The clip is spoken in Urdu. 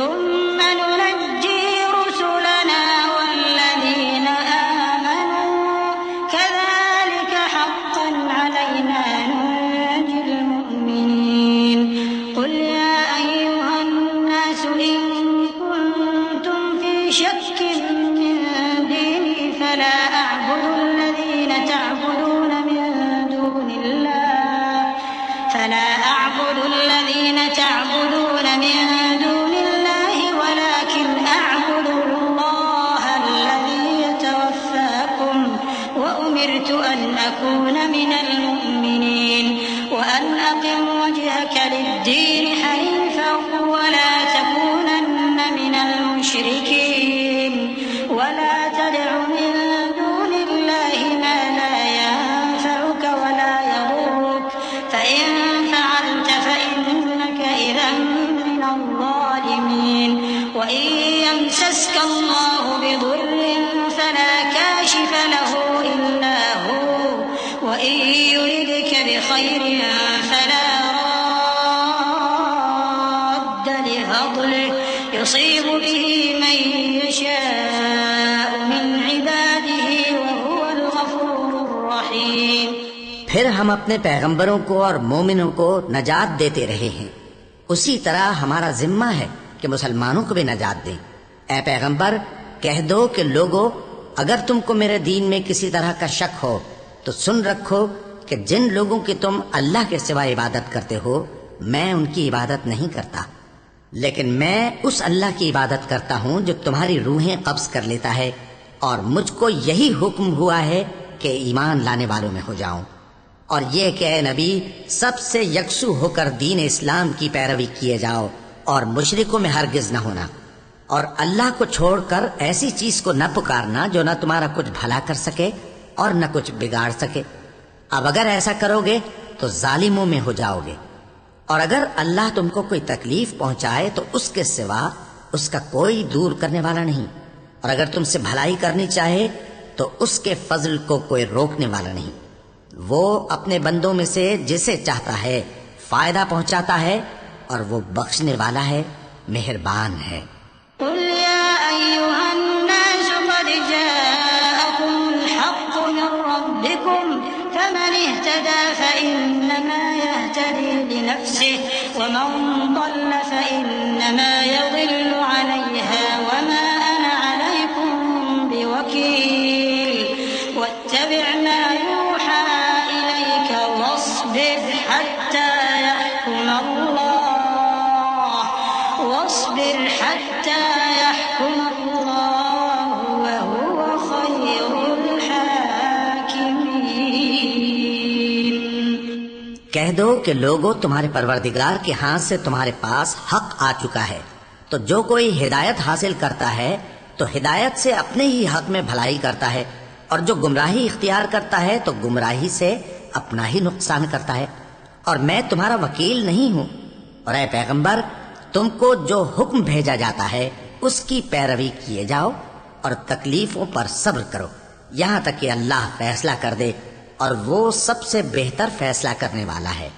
ثم ننجي رسلنا والذين آمنوا كذلك حقا علينا ننجي المؤمنين قل يا أيها الناس إن كنتم في شك من ديني فلا أعبد الذين تعبدون من دون الله ولكن أعبد الله الذي يتوفاكم وأمرت أن أكون من المؤمنين وأن أقم وجهك للدين حنيفا ولا تكونن من المشركين ولا تدع من دون الله ما لا ينفعك ولا يضرك فإن فعلت فإنك إذا من الظالمين وإن يمسسك الله بضر فلا كاشف له إلا هو وإن يردك بخير فلا راد لفضله يصيب به من يشاء من عباده وهو الغفور الرحيم۔ پھر ہم اپنے پیغمبروں کو اور مومنوں کو نجات دیتے رہے ہیں، اسی طرح ہمارا ذمہ ہے کہ مسلمانوں کو بھی نجات دیں۔ اے پیغمبر کہہ دو کہ لوگو اگر تم کو میرے دین میں کسی طرح کا شک ہو تو سن رکھو کہ جن لوگوں کی تم اللہ کے سوا عبادت کرتے ہو میں ان کی عبادت نہیں کرتا، لیکن میں اس اللہ کی عبادت کرتا ہوں جو تمہاری روحیں قبض کر لیتا ہے، اور مجھ کو یہی حکم ہوا ہے کہ ایمان لانے والوں میں ہو جاؤں، اور یہ کہ اے نبی سب سے یکسو ہو کر دین اسلام کی پیروی کیے جاؤ اور مشرکوں میں ہرگز نہ ہونا، اور اللہ کو چھوڑ کر ایسی چیز کو نہ پکارنا جو نہ تمہارا کچھ بھلا کر سکے اور نہ کچھ بگاڑ سکے۔ اب اگر ایسا کرو گے تو ظالموں میں ہو جاؤ گے، اور اگر اللہ تم کو کوئی تکلیف پہنچائے تو اس کے سوا اس کا کوئی دور کرنے والا نہیں، اور اگر تم سے بھلائی کرنی چاہے تو اس کے فضل کو کوئی روکنے والا نہیں۔ وہ اپنے بندوں میں سے جسے چاہتا ہے فائدہ پہنچاتا ہے اور وہ بخشنے والا ہے، مہربان ہے۔ قل يا أيها الناس قد جاءكم الحق من ربكم فمن اهتدى فإنما يهتدي لنفسه ومن ضل فإنما يضل عليها وما أنا عليكم بوكيل واتبع ما يوحى إليك واصبر حتى يحكم الله وهو خير الحاكمين۔ کہہ دو کہ لوگو تمہارے پروردگار کے ہاتھ سے تمہارے پاس حق آ چکا ہے، تو جو کوئی ہدایت حاصل کرتا ہے تو ہدایت سے اپنے ہی حق میں بھلائی کرتا ہے، اور جو گمراہی اختیار کرتا ہے تو گمراہی سے اپنا ہی نقصان کرتا ہے، اور میں تمہارا وکیل نہیں ہوں۔ اور اے پیغمبر تم کو جو حکم بھیجا جاتا ہے اس کی پیروی کیے جاؤ اور تکلیفوں پر صبر کرو یہاں تک کہ اللہ فیصلہ کر دے، اور وہ سب سے بہتر فیصلہ کرنے والا ہے۔